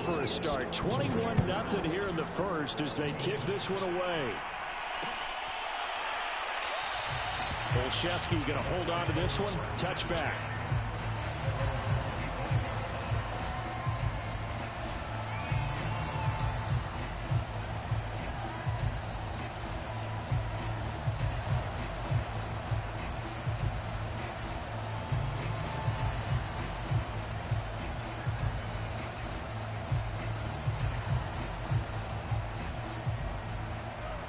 for a start. 21-0 here in the first as they kick this one away. Olszewski's going to hold on to this one. Touchback.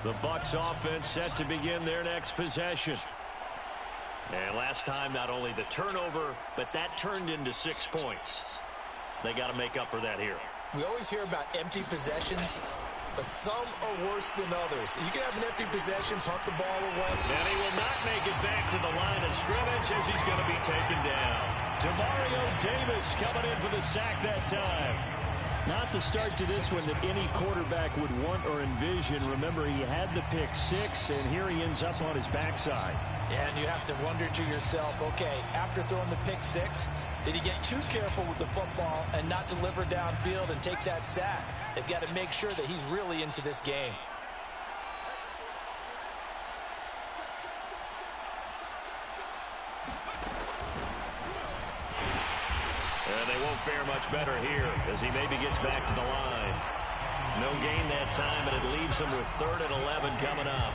The Bucs offense set to begin their next possession. And last time, not only the turnover, but that turned into 6 points. They got to make up for that here. We always hear about empty possessions, but some are worse than others. You can have an empty possession, pump the ball away. And he will not make it back to the line of scrimmage as he's going to be taken down. Demario Davis coming in for the sack that time. Not the start to this one that any quarterback would want or envision. Remember, he had the pick 6, and here he ends up on his backside. Yeah, and you have to wonder to yourself, okay, after throwing the pick 6, did he get too careful with the football and not deliver downfield and take that sack? They've got to make sure that he's really into this game. And they won't fare much better here as he maybe gets back to the line. No gain that time, and it leaves him with 3rd and 11 coming up.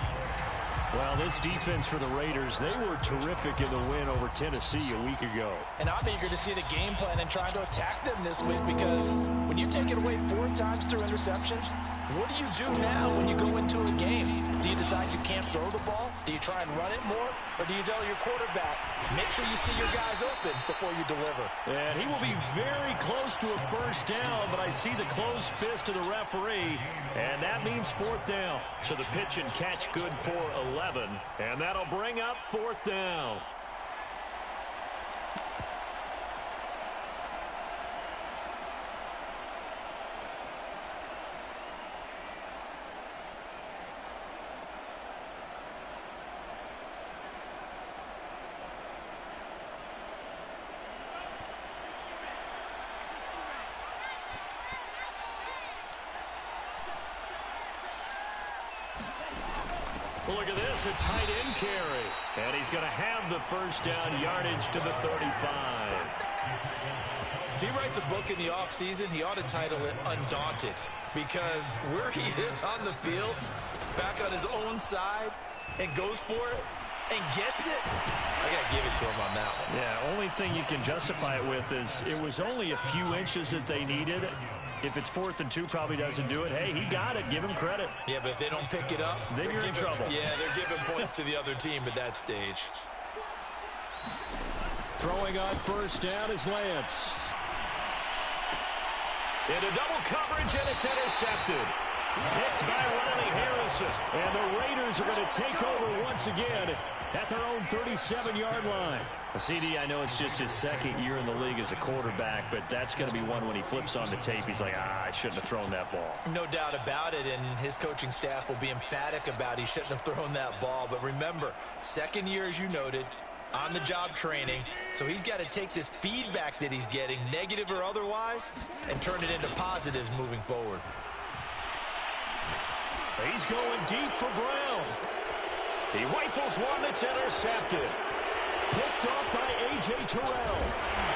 Well, this defense for the Raiders, they were terrific in the win over Tennessee a week ago. And I'm eager to see the game plan and trying to attack them this week, because when you take it away 4 times through interceptions, what do you do now when you go into a game? Do you decide you can't throw the ball? Do you try and run it more? Or do you tell your quarterback, make sure you see your guys open before you deliver? And he will be very close to a first down, but I see the closed fist of the referee, and that means 4th down. So the pitch and catch good for 11, and that'll bring up 4th down. Look at this, a tight end carry. And he's going to have the first down, yardage to the 35. If he writes a book in the offseason, he ought to title it Undaunted, because where he is on the field, back on his own side, and goes for it, and gets it, I got to give it to him on that one. Yeah, only thing you can justify it with is it was only a few inches that they needed. If it's 4th and 2, probably doesn't do it. Hey, he got it. Give him credit. Yeah, but if they don't pick it up, then you're in trouble. Yeah, they're giving points to the other team at that stage. Throwing on first down is Lance. Into double coverage, and it's intercepted. Picked by Riley Harrison. And the Raiders are going to take over once again at their own 37-yard line. CD, I know it's just his 2nd year in the league as a quarterback, but that's going to be one when he flips on the tape. He's like, I shouldn't have thrown that ball. No doubt about it, and his coaching staff will be emphatic about he shouldn't have thrown that ball. But remember, 2nd year, as you noted, on-the-job training, so he's got to take this feedback that he's getting, negative or otherwise, and turn it into positives moving forward. He's going deep for Brown. He rifles one that's intercepted. Picked off by A.J. Terrell.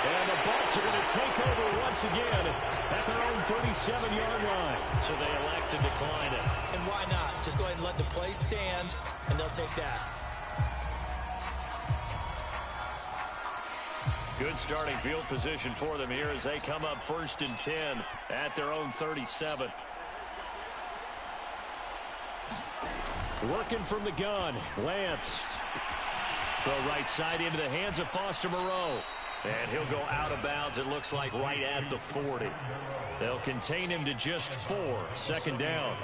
And the Bucs are going to take over once again at their own 37-yard line. So they elect to decline it. And why not? Just go ahead and let the play stand, and they'll take that. Good starting field position for them here as they come up 1st and 10 at their own 37. Working from the gun, Lance. Throw right side into the hands of Foster Moreau. And he'll go out of bounds, it looks like, right at the 40. They'll contain him to just 4. 2nd down.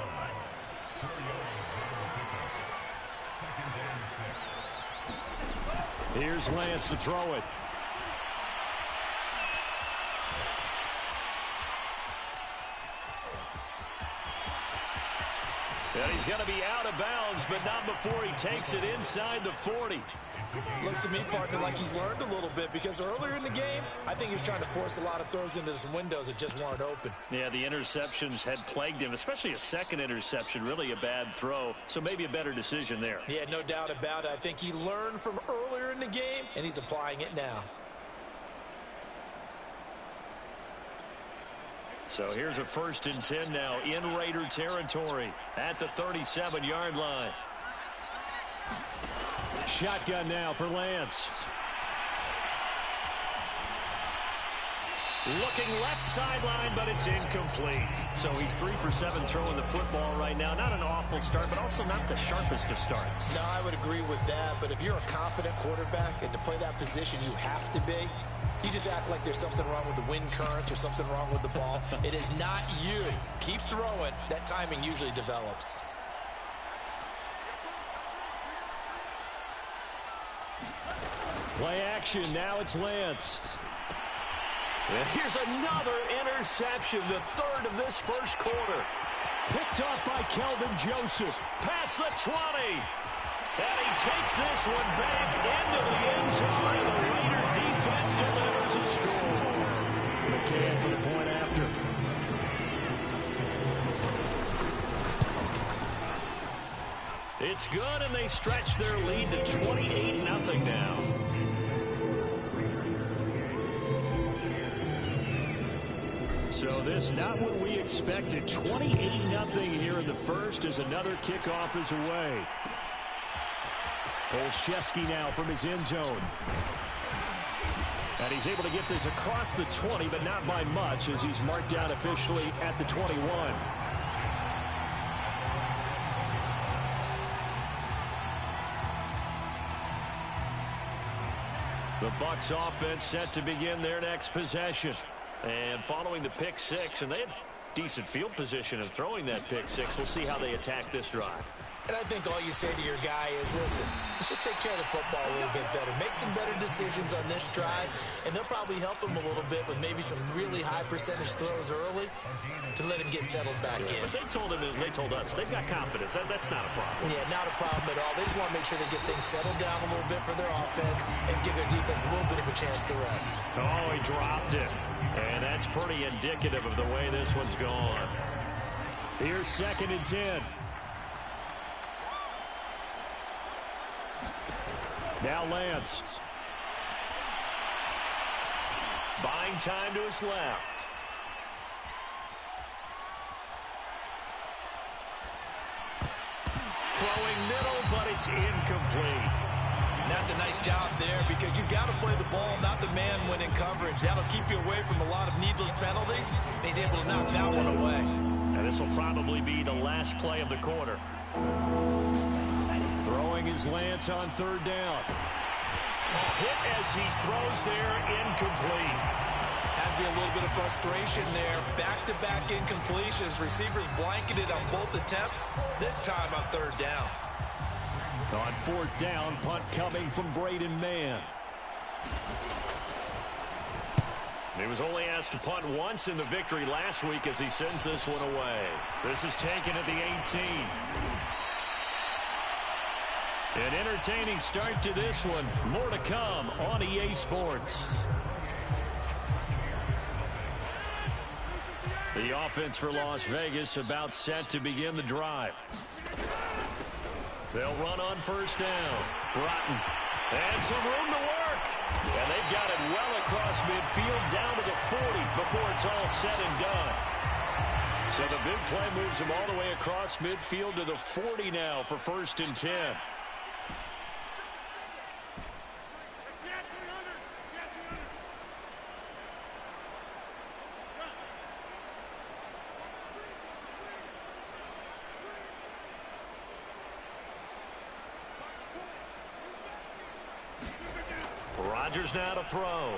Here's Lance to throw it. And he's going to be out of bounds, but not before he takes it inside the 40. Looks to me, partner, like he's learned a little bit, because earlier in the game, I think he was trying to force a lot of throws into some windows that just weren't open. Yeah, the interceptions had plagued him, especially a second interception, really a bad throw. So maybe a better decision there. Yeah, no doubt about it. I think he learned from earlier in the game, and he's applying it now. So here's a 1st and 10 now in Raider territory at the 37-yard line. Shotgun now for Lance. Looking left sideline, but it's incomplete. So he's 3 for 7 throwing the football right now. Not an awful start, but also not the sharpest of starts. No, I would agree with that. But if you're a confident quarterback and to play that position, you have to be. You just act like there's something wrong with the wind currents or something wrong with the ball. It is not you. Keep throwing. That timing usually develops. Play action. Now it's Lance. And here's another interception, the 3rd of this first quarter. Picked off by Kelvin Joseph. Past the 20. And he takes this one back into the end zone, and the Raider defense delivers a score. McCann for the point after. It's good, and they stretch their lead to 28-0 now. So this not what we expected. 28-0 here in the first as another kickoff is away. Olszewski now from his end zone. And he's able to get this across the 20, but not by much as he's marked down officially at the 21. The Bucs offense set to begin their next possession. And following the pick 6, and they had decent field position in throwing that pick 6. We'll see how they attack this drive. And I think all you say to your guy is, listen, let's just take care of the football a little bit better. Make some better decisions on this drive, and they'll probably help him a little bit with maybe some really high percentage throws early to let him get settled back in. But they told us they've got confidence. That's not a problem. Yeah, not a problem at all. They just want to make sure they get things settled down a little bit for their offense and give their defense a little bit of a chance to rest. Oh, he dropped it. And that's pretty indicative of the way this one's gone. Here's 2nd and 10. Now Lance. Buying time to his left. Throwing middle, but it's incomplete. That's a nice job there because you've got to play the ball, not the man when in coverage. That'll keep you away from a lot of needless penalties. He's able to knock that one away. And this will probably be the last play of the quarter. Throwing his Lance on 3rd down. A hit as he throws there, incomplete. Has to be a little bit of frustration there. Back-to-back incompletions. Receivers blanketed on both attempts, this time on 3rd down. On 4th down, punt coming from Braden Mann. He was only asked to punt once in the victory last week as he sends this one away. This is taken at the 18. An entertaining start to this one. More to come on EA Sports. The offense for Las Vegas about set to begin the drive. They'll run on 1st down. Broughton. And some room to work. And they've got it well across midfield down to the 40 before it's all said and done. So the big play moves him all the way across midfield to the 40 now for 1st and 10. Rodgers now to throw.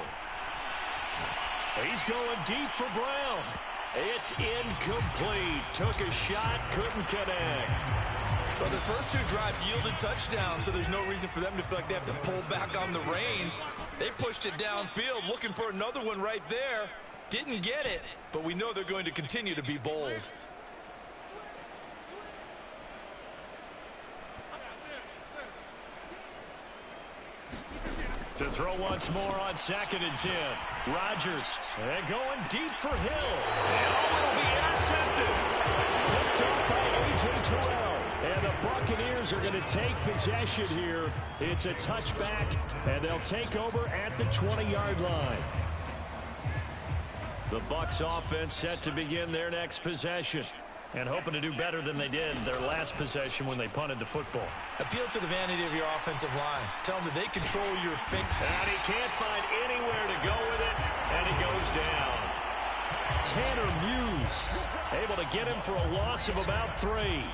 He's going deep for Brown. It's incomplete. Took a shot, couldn't connect. Well, their first 2 drives yielded touchdowns, so there's no reason for them to feel like they have to pull back on the reins. They pushed it downfield, looking for another one right there. Didn't get it, but we know they're going to continue to be bold. To throw once more on 2nd and 10. Rodgers, and going deep for Hill. And it'll be intercepted. Picked up by A.J. Terrell. And the Buccaneers are going to take possession here. It's a touchback, and they'll take over at the 20-yard line. The Bucs offense set to begin their next possession. And hoping to do better than they did their last possession when they punted the football. Appeal to the vanity of your offensive line. Tell them that they control your finger. And he can't find anywhere to go with it, and he goes down. Tanner Muse able to get him for a loss of about 3.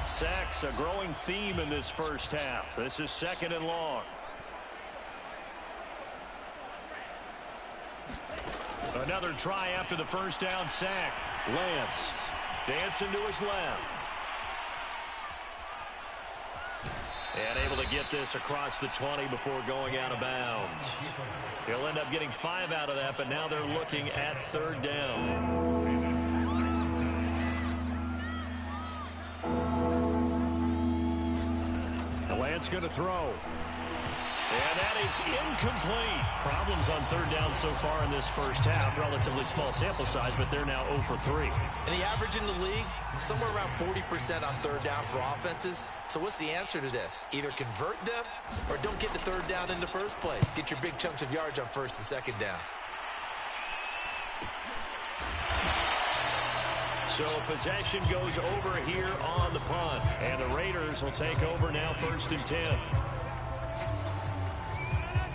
Sacks, a growing theme in this first half. This is 2nd and long. Another try after the first down sack. Lance dancing to his left. And able to get this across the 20 before going out of bounds. He'll end up getting 5 out of that, but now they're looking at 3rd down. Lance going to throw. And that is incomplete. Problems on 3rd down so far in this first half. Relatively small sample size, but they're now 0 for 3. And the average in the league, somewhere around 40% on 3rd down for offenses. So what's the answer to this? Either convert them or don't get the 3rd down in the first place. Get your big chunks of yards on 1st and 2nd down. So possession goes over here on the punt. And the Raiders will take over now 1st and 10.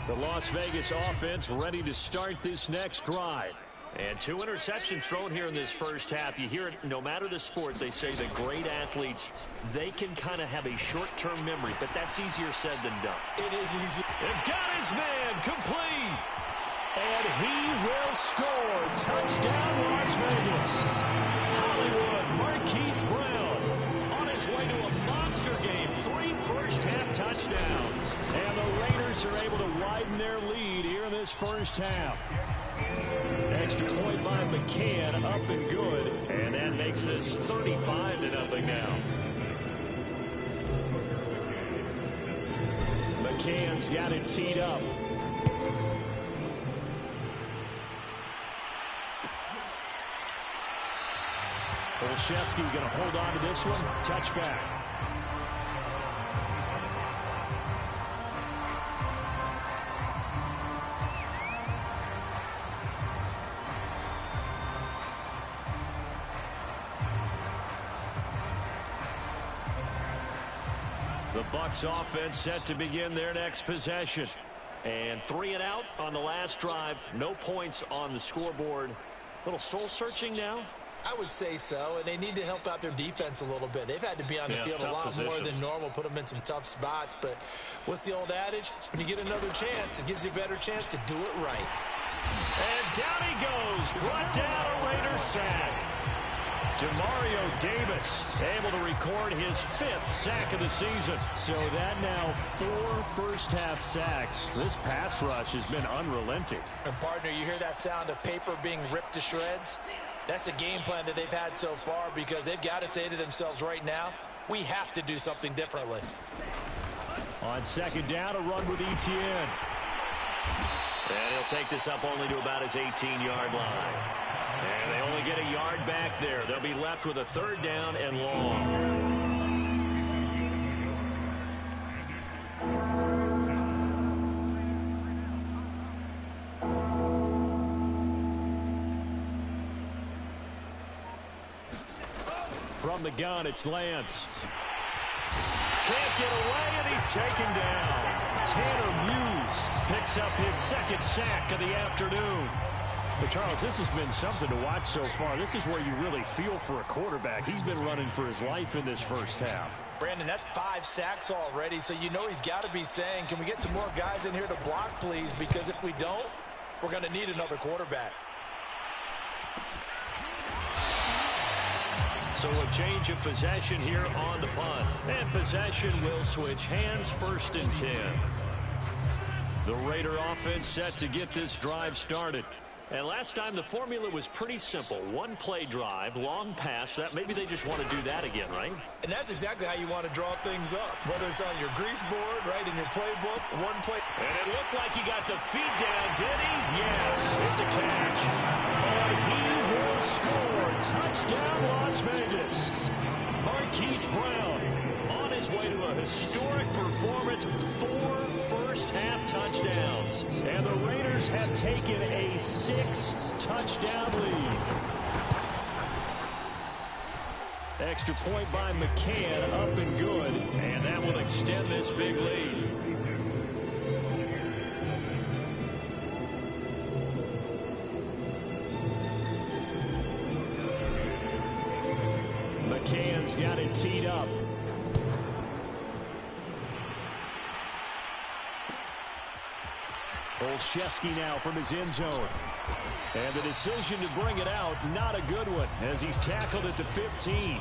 The Las Vegas offense ready to start this next drive. And 2 interceptions thrown here in this first half. You hear it, no matter the sport, they say that great athletes, they can kind of have a short-term memory, but that's easier said than done. It is easy. And got his man complete. And he will score. Touchdown, Las Vegas. Hollywood Marquise Brown on his way to a monster game. 3 first-half touchdowns. And the Raiders are able to widen their lead here in this first half. Extra point by McCann, up and good. And that makes this 35-0 now. McCann's got it teed up. Olszewski's going to hold on to this one. Touchback. The Bucs offense set to begin their next possession. And 3 and out on the last drive. No points on the scoreboard. A little soul-searching now. I would say so, and they need to help out their defense a little bit. They've had to be on the field a lot more than normal, put them in some tough spots. But what's the old adage? When you get another chance, it gives you a better chance to do it right. And down he goes. Brought down a Raiders sack. Demario Davis able to record his 5th sack of the season. So that now 4 first-half sacks. This pass rush has been unrelenting. And, partner, you hear that sound of paper being ripped to shreds? That's a game plan that they've had so far because they've got to say to themselves right now, we have to do something differently. On 2nd down, a run with Etienne. And he'll take this up only to about his 18-yard line. And they only get a yard back there. They'll be left with a 3rd down and long. From the gun, it's Lance. Can't get away, and he's taken down. Tanner Muse picks up his 2nd sack of the afternoon. But, Charles, this has been something to watch so far. This is where you really feel for a quarterback. He's been running for his life in this first half. Brandon, that's 5 sacks already, so you know he's got to be saying, can we get some more guys in here to block, please? Because if we don't, we're going to need another quarterback. So a change of possession here on the punt. And possession will switch hands, 1st and 10. The Raider offense set to get this drive started. And last time the formula was pretty simple. One play drive, long pass. That maybe they just want to do that again, right? And that's exactly how you want to draw things up. Whether it's on your grease board, right, in your playbook, one play. And it looked like he got the feet down, did he? Yes, it's a catch. And he will score. Touchdown, Las Vegas. Marquise Brown on his way to a historic performance. 4 first-half touchdowns. And the Raiders have taken a 6-touchdown lead. Extra point by McCann, up and good. And that will extend this big lead. McCann's got it teed up. Olszewski now from his end zone. And the decision to bring it out, not a good one, as he's tackled at the 15.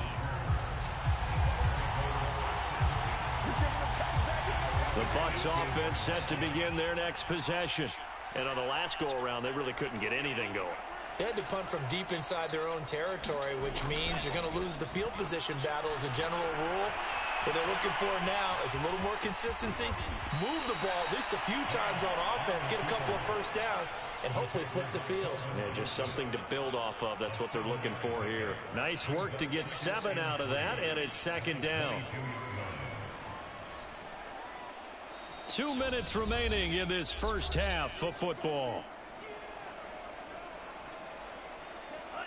The Bucs offense set to begin their next possession. And on the last go-around, they really couldn't get anything going. They had to punt from deep inside their own territory, which means you're going to lose the field position battle as a general rule. What they're looking for now is a little more consistency, move the ball at least a few times on offense, get a couple of first downs, and hopefully flip the field. Yeah, just something to build off of. That's what they're looking for here. Nice work to get 7 out of that, and it's 2nd down. 2 minutes remaining in this first half of football.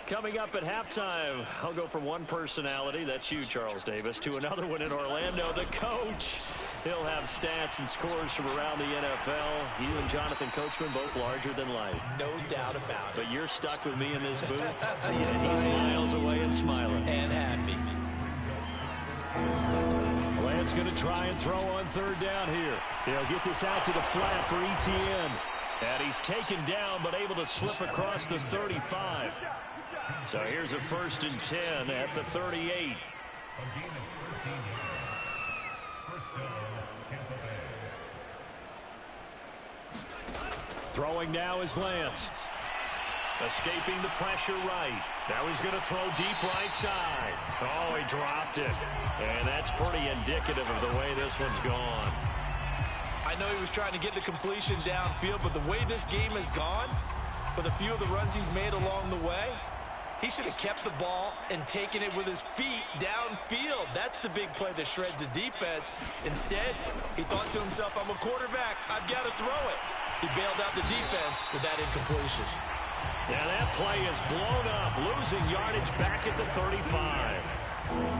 Coming up at halftime, I'll go from one personality, that's you, Charles Davis, to another one in Orlando, the coach. He'll have stats and scores from around the NFL. You and Jonathan Coachman, both larger than life. No doubt about it. But you're stuck with me in this booth. Yes, he's miles away and smiling. And happy. Lance going to try and throw on 3rd down here. He'll get this out to the flat for ETN. And he's taken down, but able to slip across the 35. So here's a 1st and 10 at the 38. Throwing now is Lance. Escaping the pressure right. Now he's going to throw deep right side. Oh, he dropped it. And that's pretty indicative of the way this one's gone. I know he was trying to get the completion downfield, but the way this game has gone, with a few of the runs he's made along the way, he should have kept the ball and taken it with his feet downfield. That's the big play that shreds the defense. Instead, he thought to himself, I'm a quarterback. I've got to throw it. He bailed out the defense with that incompletion. Yeah, that play is blown up, losing yardage back at the 35.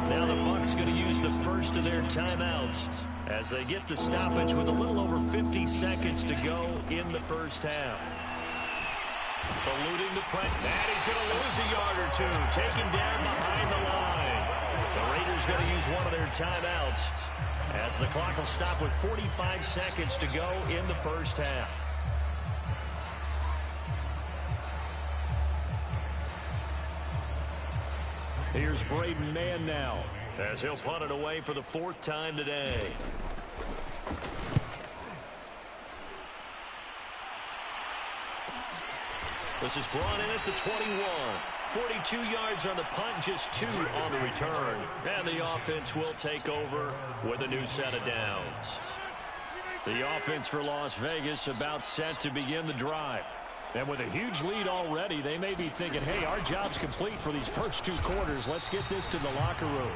Now the Bucs going to use the first of their timeouts as they get the stoppage with a little over 50 seconds to go in the first half. Eluding the press. And he's going to lose a yard or two. Taken down behind the line. The Raiders going to use one of their timeouts as the clock will stop with 45 seconds to go in the first half. Here's Braden Mann now as he'll punt it away for the 4th time today. This is brought in at the 21. 42 yards on the punt, just 2 on the return. And the offense will take over with a new set of downs. The offense for Las Vegas about set to begin the drive. And with a huge lead already, they may be thinking, hey, our job's complete for these first 2 quarters. Let's get this to the locker room.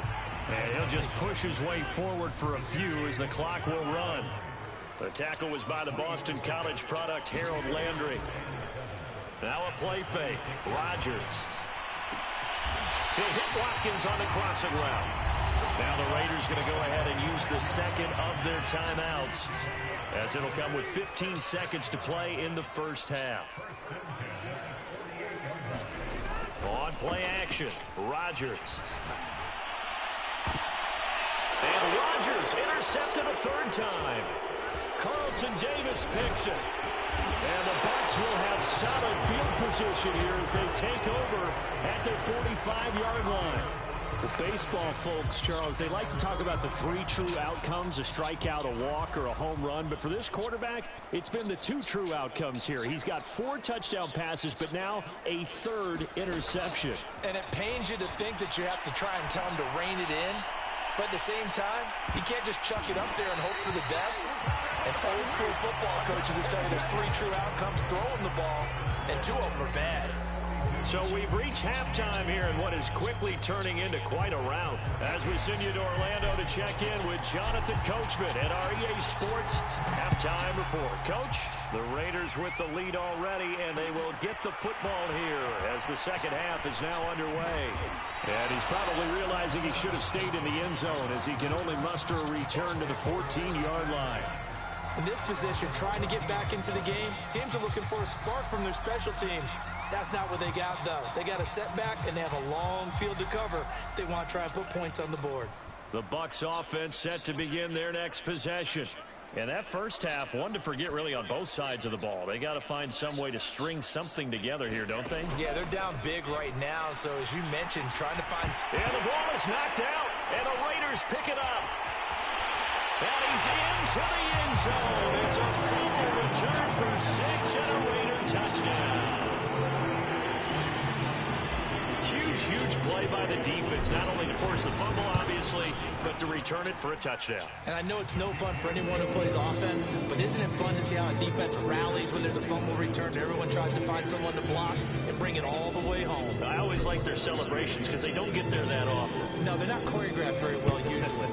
And he'll just push his way forward for a few as the clock will run. The tackle was by the Boston College product, Harold Landry. Now a play fake. Rodgers. He'll hit Watkins on the crossing route. Now the Raiders going to go ahead and use the second of their timeouts, as it'll come with 15 seconds to play in the first half. On play action, Rodgers. And Rodgers intercepted a 3rd time. Carlton Davis picks it. And the Bucs will have solid field position here as they take over at their 45-yard line. Well, baseball folks, Charles, they like to talk about the 3 true outcomes, a strikeout, a walk, or a home run. But for this quarterback, it's been the 2 true outcomes here. He's got 4 touchdown passes, but now a 3rd interception. And it pains you to think that you have to try and tell him to rein it in. But at the same time, you can't just chuck it up there and hope for the best. And old school football coaches will tell you there's 3 true outcomes throwing the ball, and 2 of them are bad. So we've reached halftime here in what is quickly turning into quite a rout. As we send you to Orlando to check in with Jonathan Coachman at our EA Sports Halftime Report. Coach, the Raiders with the lead already, and they will get the football here as the second half is now underway. And he's probably realizing he should have stayed in the end zone as he can only muster a return to the 14-yard line. In this position, trying to get back into the game, teams are looking for a spark from their special teams. That's not what they got, though. They got a setback, and they have a long field to cover if they want to try and put points on the board. The Bucs offense set to begin their next possession. And that first half, one to forget really on both sides of the ball. They got to find some way to string something together here, don't they? Yeah, they're down big right now, so as you mentioned, trying to find... And the ball is knocked out, and the Raiders pick it up. And he's into the end zone. It's a fumble return for 6 and a Raider touchdown. Huge play by the defense, not only to force the fumble, obviously, but to return it for a touchdown. And I know it's no fun for anyone who plays offense, but isn't it fun to see how a defense rallies when there's a fumble return and everyone tries to find someone to block and bring it all the way home? I always like their celebrations because they don't get there that often. No, they're not choreographed very well usually.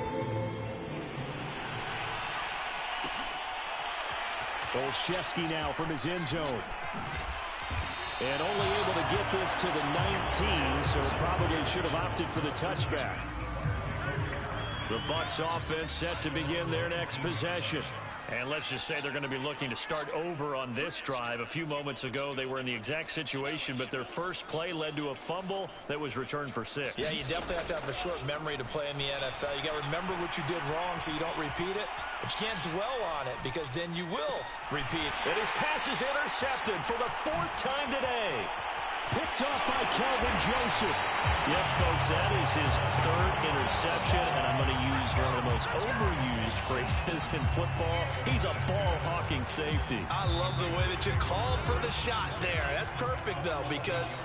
Olszewski now from his end zone. And only able to get this to the 19, so probably should have opted for the touchback. The Bucs offense set to begin their next possession. And let's just say they're going to be looking to start over on this drive. A few moments ago, they were in the exact situation, but their first play led to a fumble that was returned for 6. Yeah, you definitely have to have a short memory to play in the NFL. You got to remember what you did wrong so you don't repeat it. But you can't dwell on it because then you will repeat. And his pass is intercepted for the 4th time today. Picked off by Calvin Joseph. Yes, folks, that is his 3rd interception, and I'm going to use one of the most overused phrases in football. He's a ball-hawking safety. I love the way that you called for the shot there. That's perfect, though, because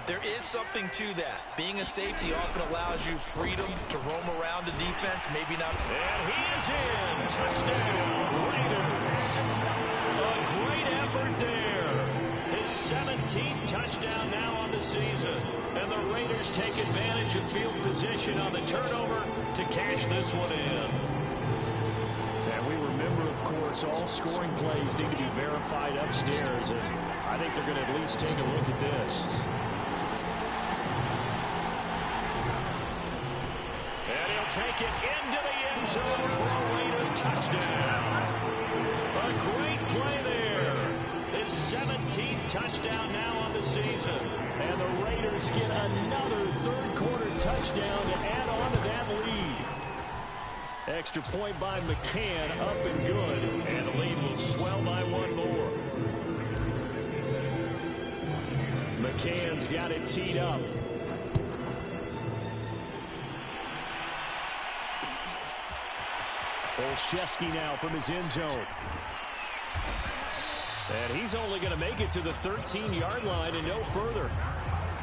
there is something to that. Being a safety often allows you freedom to roam around the defense, maybe not. And he is in. Touchdown, Raiders. A great effort there. His 17th touchdown now on the season. And the Raiders take advantage of field position on the turnover to cash this one in. And we remember, of course, all scoring plays need to be verified upstairs. And I think they're going to at least take a look at this. And he'll take it into the end zone for a Raider touchdown. A great play there. His 17th touchdown now on the season. And the Raiders get another 3rd quarter touchdown to add on to that lead. Extra point by McCann, up and good. And the lead will swell by 1 more. McCann's got it teed up. Olszewski now from his end zone. And he's only going to make it to the 13-yard line and no further.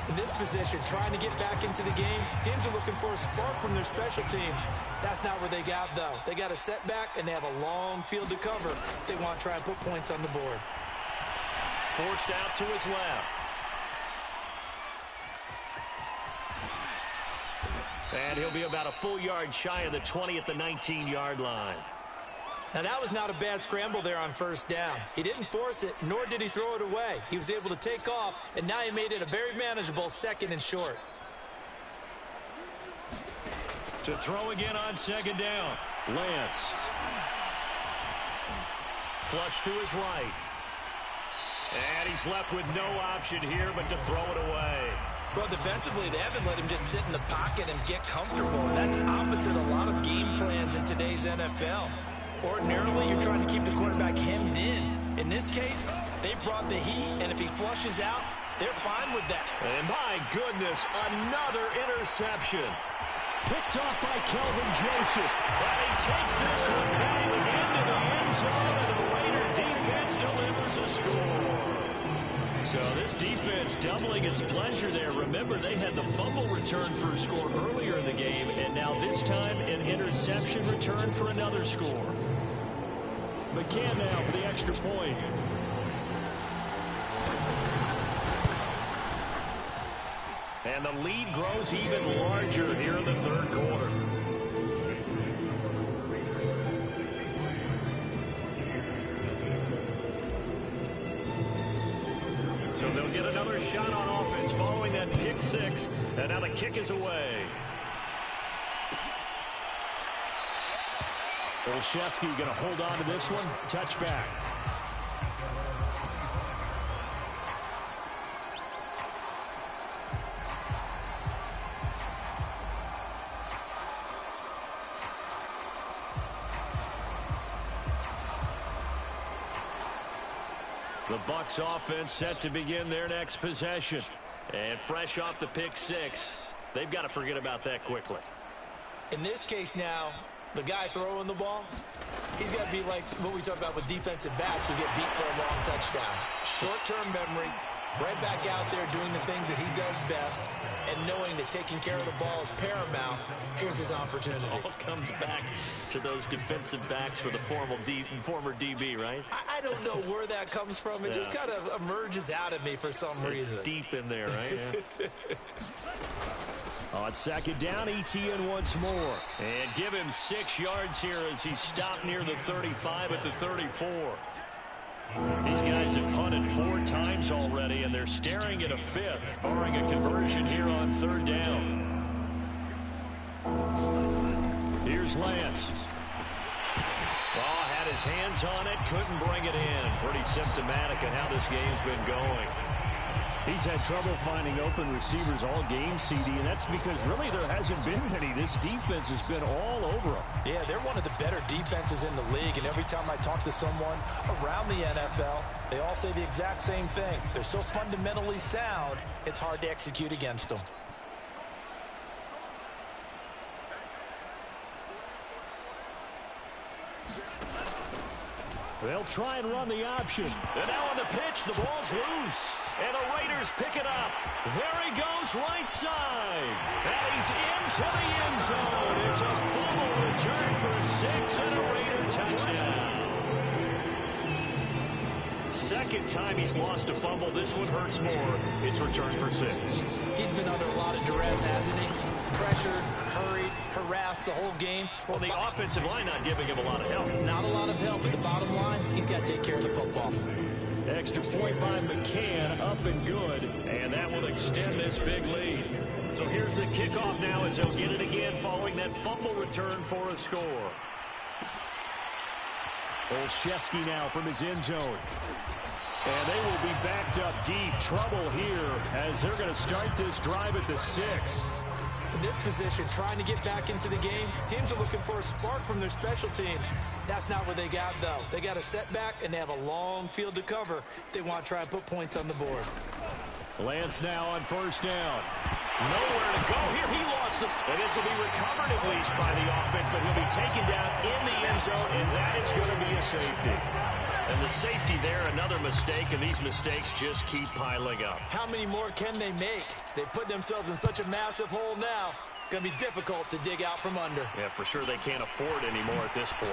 In this position, trying to get back into the game, teams are looking for a spark from their special teams. That's not what they got, though. They got a setback, and they have a long field to cover if they want to try and put points on the board. Forced out to his left. And he'll be about a full yard shy of the 20 at the 19-yard line. Now, that was not a bad scramble there on 1st down. He didn't force it, nor did he throw it away. He was able to take off, and now he made it a very manageable 2nd and short. To throw again on 2nd down. Lance. Flush to his right. And he's left with no option here but to throw it away. Well, defensively, they haven't let him just sit in the pocket and get comfortable. And that's opposite a lot of game plans in today's NFL. Ordinarily, you're trying to keep the quarterback hemmed in. In this case, they brought the heat, and if he flushes out, they're fine with that. And my goodness, another interception. Picked off by Kelvin Joseph. And he takes this one back into the end zone, and the Raider defense delivers a score. So this defense doubling its pleasure there. Remember, they had the fumble return for a score earlier in the game, and now this time an interception return for another score. McCann now for the extra point. And the lead grows even larger here in the third quarter. So they'll get another shot on offense following that pick six. And now the kick is away. Olszewski's going to hold on to this one. Touchback. The Bucs offense set to begin their next possession. And fresh off the pick six, they've got to forget about that quickly. In this case now, the guy throwing the ball, he's got to be like what we talk about with defensive backs who get beat for a long touchdown. Short-term memory, right back out there doing the things that he does best, and knowing that taking care of the ball is paramount. Here's his opportunity. It all comes back to those defensive backs for the former DB, right? I don't know where that comes from. It just kind of emerges out of me for some reason. It's deep in there, right? Yeah. On second down, Etienne once more. And give him 6 yards here as he's stopped near the 35 at the 34. These guys have punted 4 times already, and they're staring at a 5th, barring a conversion here on third down. Here's Lance. Oh, had his hands on it, couldn't bring it in. Pretty symptomatic of how this game's been going. He's had trouble finding open receivers all game, CD, and that's because really there hasn't been many. This defense has been all over them. Yeah, they're one of the better defenses in the league, and every time I talk to someone around the NFL, they all say the exact same thing. They're so fundamentally sound, it's hard to execute against them. They'll try and run the option. And now on the pitch, the ball's loose. And the Raiders pick it up. There he goes, right side. And he's into the end zone. It's a fumble return for a 6 and a Raider touchdown. Second time he's lost a fumble. This one hurts more. It's returned for 6. He's been under a lot of duress, hasn't he? Pressured, hurried, harassed the whole game. Well, the offensive line not giving him a lot of help. Not a lot of help, but the bottom line, he's got to take care of the football. Extra point by McCann, up and good, and that will extend this big lead. So here's the kickoff now as they'll get it again following that fumble return for a score. Olszewski now from his end zone. And they will be backed up deep. Trouble here as they're going to start this drive at the 6. In this position, trying to get back into the game, teams are looking for a spark from their special teams. That's not what they got, though. They got a setback, and they have a long field to cover if they want to try and put points on the board. Lance now on first down. Nowhere to go here. He lost this. And this will be recovered at least by the offense, but he'll be taken down in the end zone, and that is going to be a safety. And the safety there, another mistake, and these mistakes just keep piling up. How many more can they make? They put themselves in such a massive hole now. Going to be difficult to dig out from under. Yeah, for sure they can't afford anymore at this point.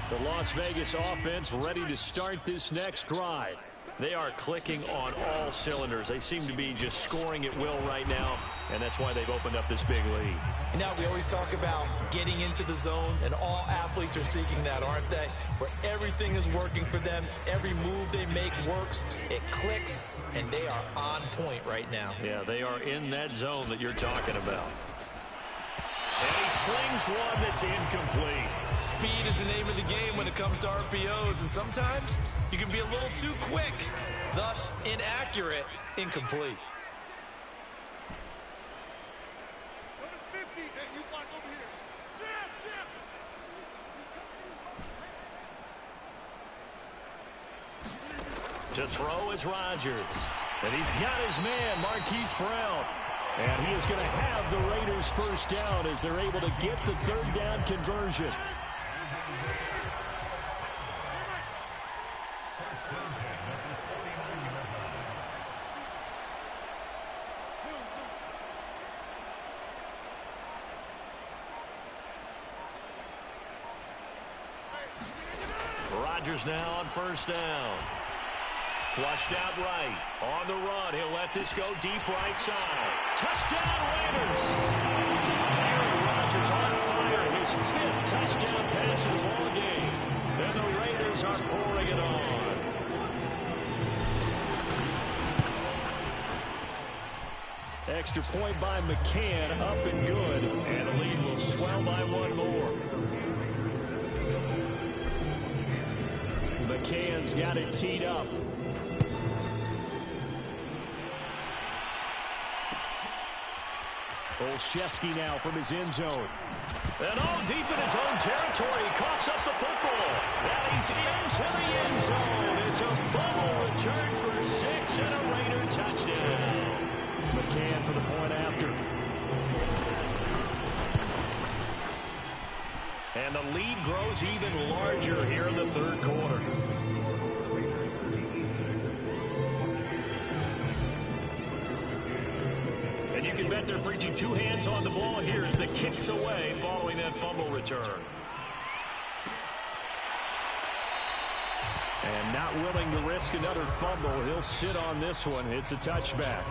The Las Vegas offense ready to start this next drive. They are clicking on all cylinders. They seem to be just scoring at will right now, and that's why they've opened up this big lead. You know, we always talk about getting into the zone, and all athletes are seeking that, aren't they? Where everything is working for them, every move they make works, it clicks, and they are on point right now. Yeah, they are in that zone that you're talking about. And he slings one that's incomplete. Speed is the name of the game when it comes to RPOs, and sometimes you can be a little too quick, thus inaccurate, incomplete. To throw is Rodgers. And he's got his man, Marquise Brown. And he is going to have the Raiders first down as they're able to get the third down conversion. Rodgers now on first down. Flushed out right. On the run. He'll let this go deep right side. Touchdown, Raiders! Aaron Rodgers on fire. His 5th touchdown pass of the ball game. And the Raiders are pouring it on. Extra point by McCann. Up and good. And the lead will swell by 1 more. McCann's got it teed up. Olszewski now from his end zone. And deep in his own territory. He coughs up the football. And he's into the end zone. It's a fumble return for 6 and a Raider touchdown. McCann for the point after. And the lead grows even larger here in the third quarter. And you can bet they're preaching 2 hands on the ball here as the kick's away following that fumble return. And not willing to risk another fumble. He'll sit on this one. It's a touchback.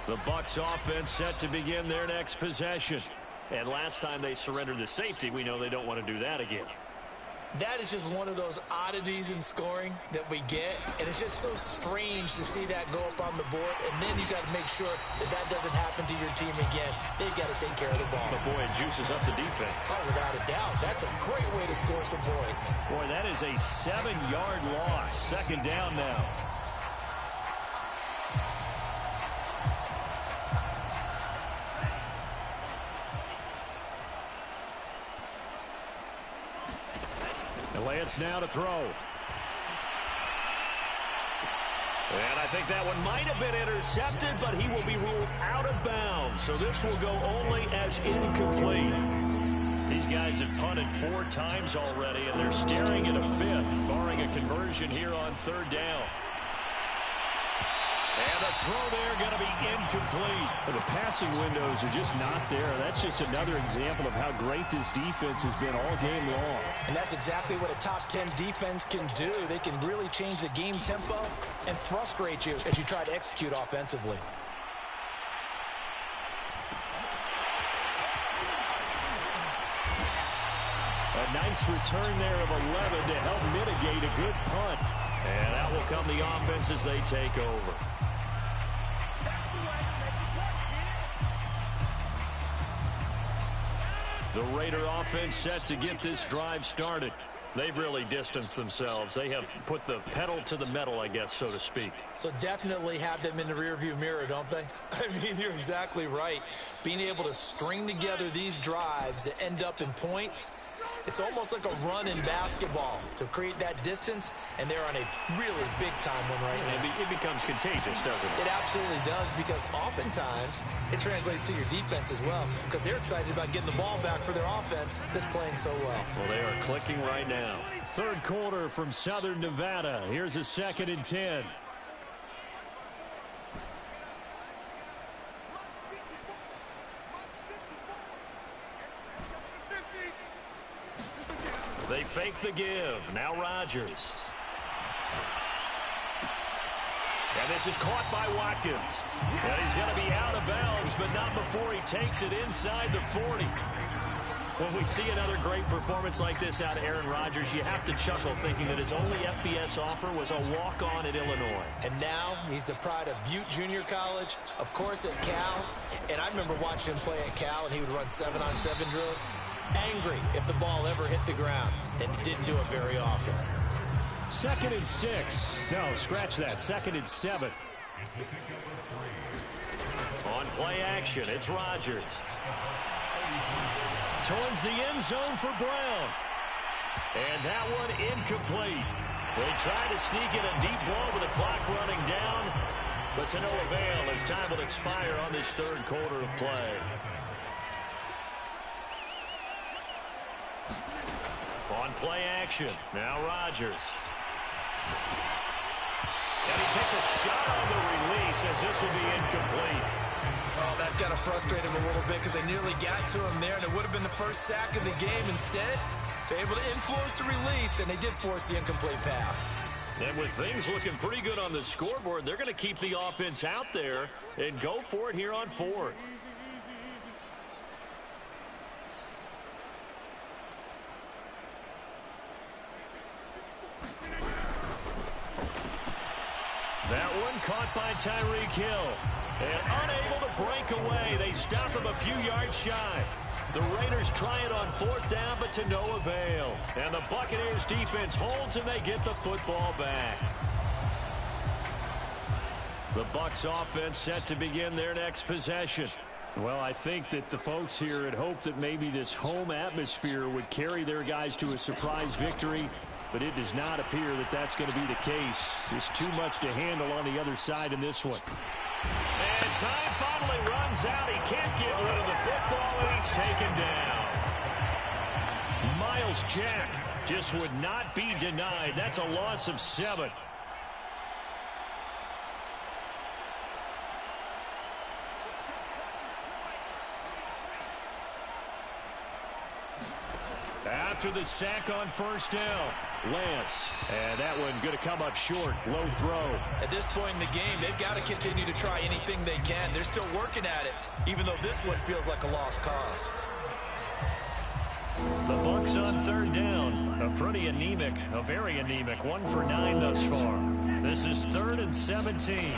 The Bucs offense set to begin their next possession. And last time they surrendered the safety, we know they don't want to do that again. That is just one of those oddities in scoring that we get. And it's just so strange to see that go up on the board. And then you got to make sure that that doesn't happen to your team again. They've got to take care of the ball. But boy, it juices up the defense. Oh, without a doubt. That's a great way to score some points. Boy, that is a 7-yard loss. Second down now. Lance now to throw. And I think that one might have been intercepted, but he will be ruled out of bounds. So this will go only as incomplete. These guys have punted 4 times already, and they're staring at a 5th, barring a conversion here on third down. And the throw there going to be incomplete. The passing windows are just not there. That's just another example of how great this defense has been all game long. And that's exactly what a top 10 defense can do. They can really change the game tempo and frustrate you as you try to execute offensively. A nice return there of 11 to help mitigate a good punt. And out will come the offense as they take over. The Raider offense set to get this drive started. They've really distanced themselves. They have put the pedal to the metal, I guess, so to speak. So definitely have them in the rearview mirror, don't they? I mean, you're exactly right. Being able to string together these drives that end up in points, it's almost like a run in basketball to create that distance, and they're on a really big-time one right now. It becomes contagious, doesn't it? It absolutely does, because oftentimes it translates to your defense as well, because they're excited about getting the ball back for their offense that's playing so well. Well, they are clicking right now. Third quarter from Southern Nevada. Here's a 2nd and 10. They fake the give. Now Rodgers. And this is caught by Watkins. And he's going to be out of bounds, but not before he takes it inside the 40. When we see another great performance like this out of Aaron Rodgers, you have to chuckle thinking that his only FBS offer was a walk-on at Illinois. And now he's the pride of Butte Junior College, of course at Cal. And I remember watching him play at Cal, and he would run 7-on-7 drills. Angry if the ball ever hit the ground, and didn't do it very often. 2nd and 6. No, scratch that. 2nd and 7. On play action, it's Rodgers. Towards the end zone for Brown. And that one incomplete. They try to sneak in a deep ball with the clock running down, but to no avail as time will expire on this third quarter of play. On play action, now Rodgers. And he takes a shot on the release as this will be incomplete. Oh, that's got to frustrate him a little bit because they nearly got to him there, and it would have been the first sack of the game. Instead, they're able to influence the release, and they did force the incomplete pass. And with things looking pretty good on the scoreboard, they're going to keep the offense out there and go for it here on 4th. That one caught by Tyreek Hill. And unable to break away. They stop him a few yards shy. The Raiders try it on 4th down, but to no avail. And the Buccaneers defense holds, and they get the football back. The Bucs offense set to begin their next possession. Well, I think that the folks here had hoped that maybe this home atmosphere would carry their guys to a surprise victory, but it does not appear that that's going to be the case. There's too much to handle on the other side in this one. And time finally runs out. He can't get rid of the football, and he's taken down. Miles Jack just would not be denied. That's a loss of 7. After the sack on 1st down, Lance. And that one going to come up short. Low throw. At this point in the game, they've got to continue to try anything they can. They're still working at it, even though this one feels like a lost cause. The Bucs on 3rd down. A pretty anemic, a very anemic 1 for 9 thus far. This is 3rd and 17.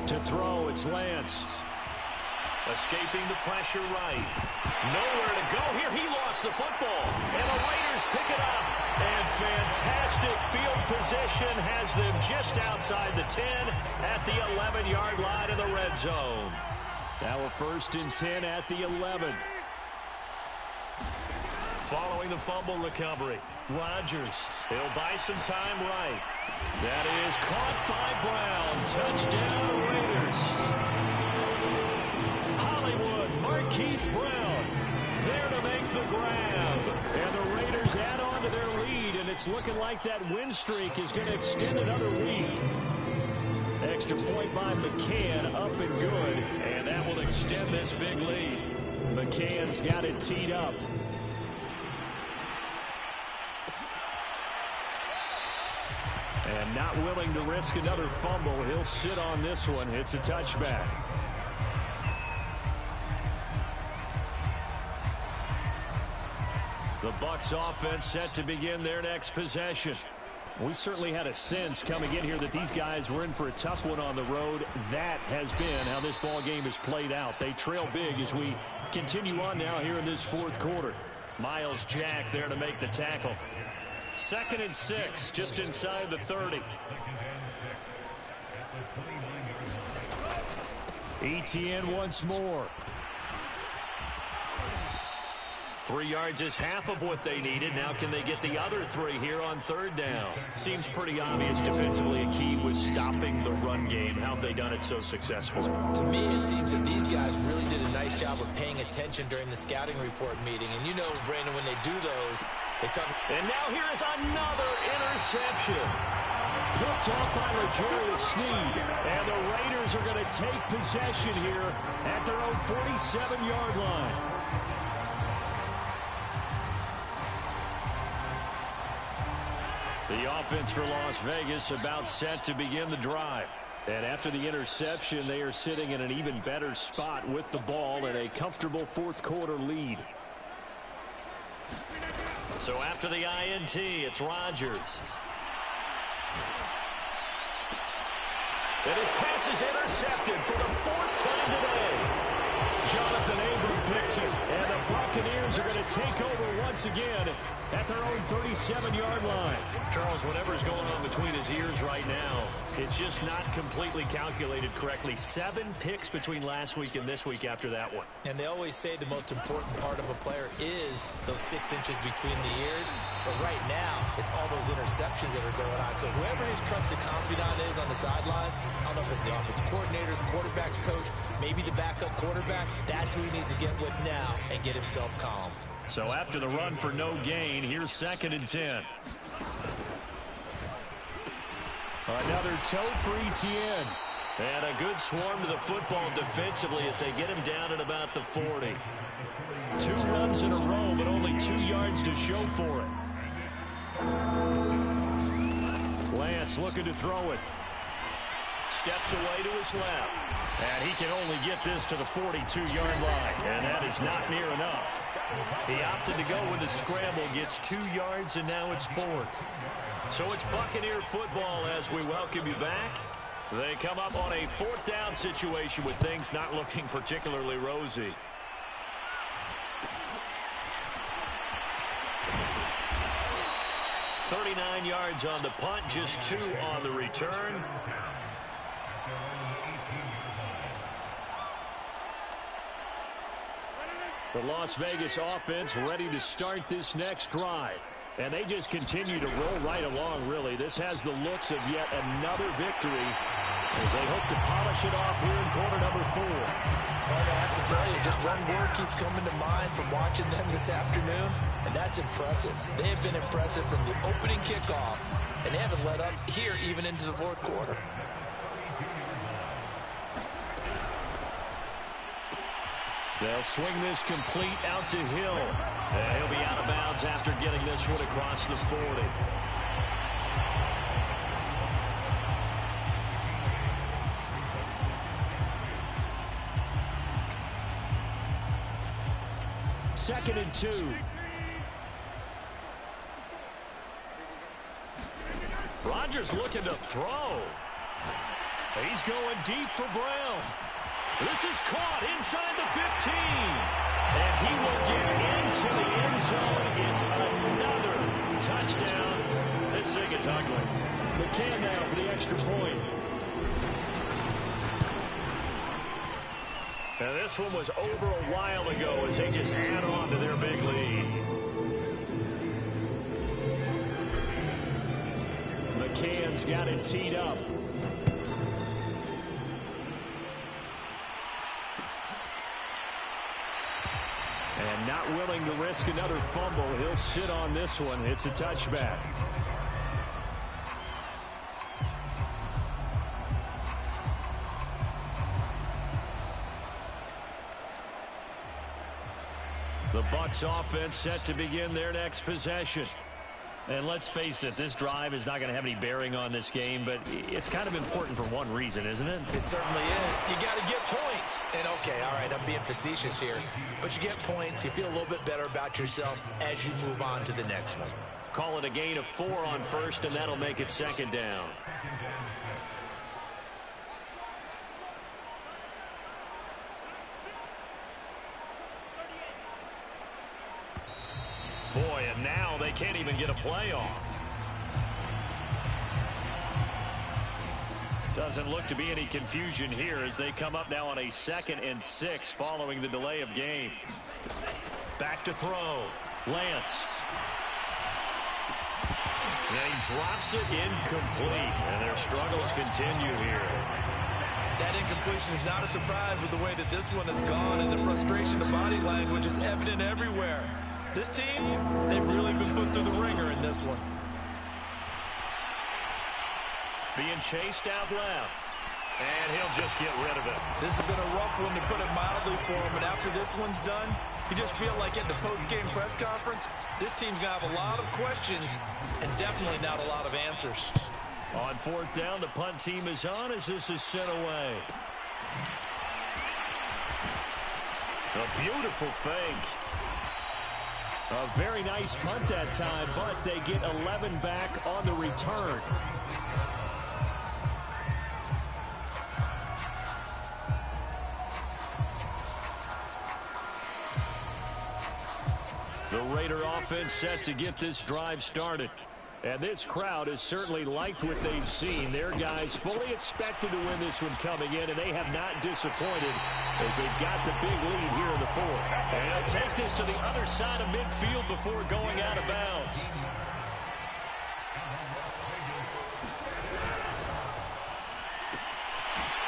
To throw, it's Lance. Escaping the pressure right. Nowhere to go here. He lost the football. And the Raiders pick it up. And fantastic field position has them just outside the 10 at the 11-yard line in the red zone. Now a 1st and 10 at the 11. Following the fumble recovery, Rodgers. He'll buy some time right. That is caught by Brown. Touchdown Raiders. Marquise Brown there to make the grab. And the Raiders add on to their lead, and it's looking like that win streak is going to extend another week. Extra point by McCann, up and good, and that will extend this big lead. McCann's got it teed up. And not willing to risk another fumble. He'll sit on this one. It's a touchback. The Bucs offense set to begin their next possession. We certainly had a sense coming in here that these guys were in for a tough one on the road. That has been how this ball game has played out. They trail big as we continue on now here in this 4th quarter. Miles Jack there to make the tackle. 2nd and 6, just inside the 30. Etienne once more. 3 yards is half of what they needed. Now can they get the other 3 here on 3rd down? Seems pretty obvious defensively a key was stopping the run game. How have they done it so successfully? To me, it seems that these guys really did a nice job of paying attention during the scouting report meeting. And you know, Brandon, when they do those, it's on. And now here is another interception. Picked off by L'Jarius Sneed. And the Raiders are going to take possession here at their own 47-yard line. The offense for Las Vegas about set to begin the drive. And after the interception, they are sitting in an even better spot with the ball and a comfortable 4th quarter lead. So after the INT, it's Rodgers. And his pass is intercepted for the 4th time today. Jonathan Abram picks it, and the Buccaneers are going to take over once again at their own 37-yard line. Charles, whatever's going on between his ears right now, it's just not completely calculated correctly. 7 picks between last week and this week after that one. And they always say the most important part of a player is those 6 inches between the ears. But right now, it's all those interceptions that are going on. So whoever his trusted confidant is on the sidelines, I don't know if it's the offensive coordinator, the quarterback's coach, maybe the backup quarterback, that's who he needs to get with now and get himself calm. So after the run for no gain, here's 2nd and 10. Another toe-free Tien. And a good swarm to the football defensively as they get him down at about the 40. 2 runs in a row, but only 2 yards to show for it. Lance looking to throw it. Steps away to his left. And he can only get this to the 42-yard line. And that is not near enough. He opted to go with a scramble, gets 2 yards, and now it's 4th. So it's Buccaneer football as we welcome you back. They come up on a 4th down situation with things not looking particularly rosy. $39 yards on the punt, just 2 on the return. The Las Vegas offense ready to start this next drive. And they just continue to roll right along, really. This has the looks of yet another victory as they hope to polish it off here in quarter number 4. Well, I have to tell you, just one word keeps coming to mind from watching them this afternoon, and that's impressive. They have been impressive from the opening kickoff, and they haven't let up here even into the 4th quarter. They'll swing this complete out to Hill. And he'll be out of bounds after getting this one across the 40. Second and 2. Rodgers looking to throw. He's going deep for Brown. This is caught inside the 15. And he will get into the end zone. It's another touchdown. This thing is ugly. McCann now for the extra point. Now this one was over a while ago as they just add on to their big lead. McCann's got it teed up. And not willing to risk another fumble. He'll sit on this one. It's a touchback. The Bucs offense set to begin their next possession. And let's face it, this drive is not going to have any bearing on this game, but it's kind of important for one reason, isn't it? It certainly is. You got to get points. And okay, all right, I'm being facetious here, but you get points, you feel a little bit better about yourself as you move on to the next one. Call it a gain of 4 on first, and that'll make it 2nd down. Boy, and now they can't even get a playoff. Doesn't look to be any confusion here as they come up now on a 2nd and 6 following the delay of game. Back to throw. Lance. And he drops it incomplete. And their struggles continue here. That incompletion is not a surprise with the way that this one has gone, and the frustration of body language is evident everywhere. This team, they've really been put through the ringer in this one. Being chased out left. And he'll just get rid of it. This has been a rough one, to put it mildly, for him. And after this one's done, you just feel like at the post-game press conference, this team's going to have a lot of questions and definitely not a lot of answers. On 4th down, the punt team is on as this is sent away. A beautiful fake. A very nice punt that time, but they get 11 back on the return. The Raider offense set to get this drive started. And this crowd has certainly liked what they've seen. Their guys fully expected to win this one coming in, and they have not disappointed as they've got the big lead here in the fourth. And they'll take this to the other side of midfield before going out of bounds.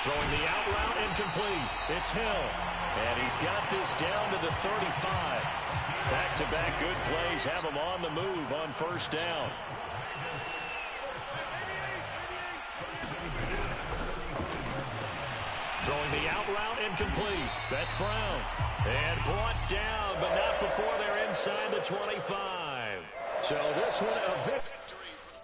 Throwing the out route incomplete. It's Hill. And he's got this down to the 35. Back-to-back good plays have him on the move on first down. Throwing the out route incomplete. That's Brown. And brought down, but not before they're inside the 25. So this one a victory.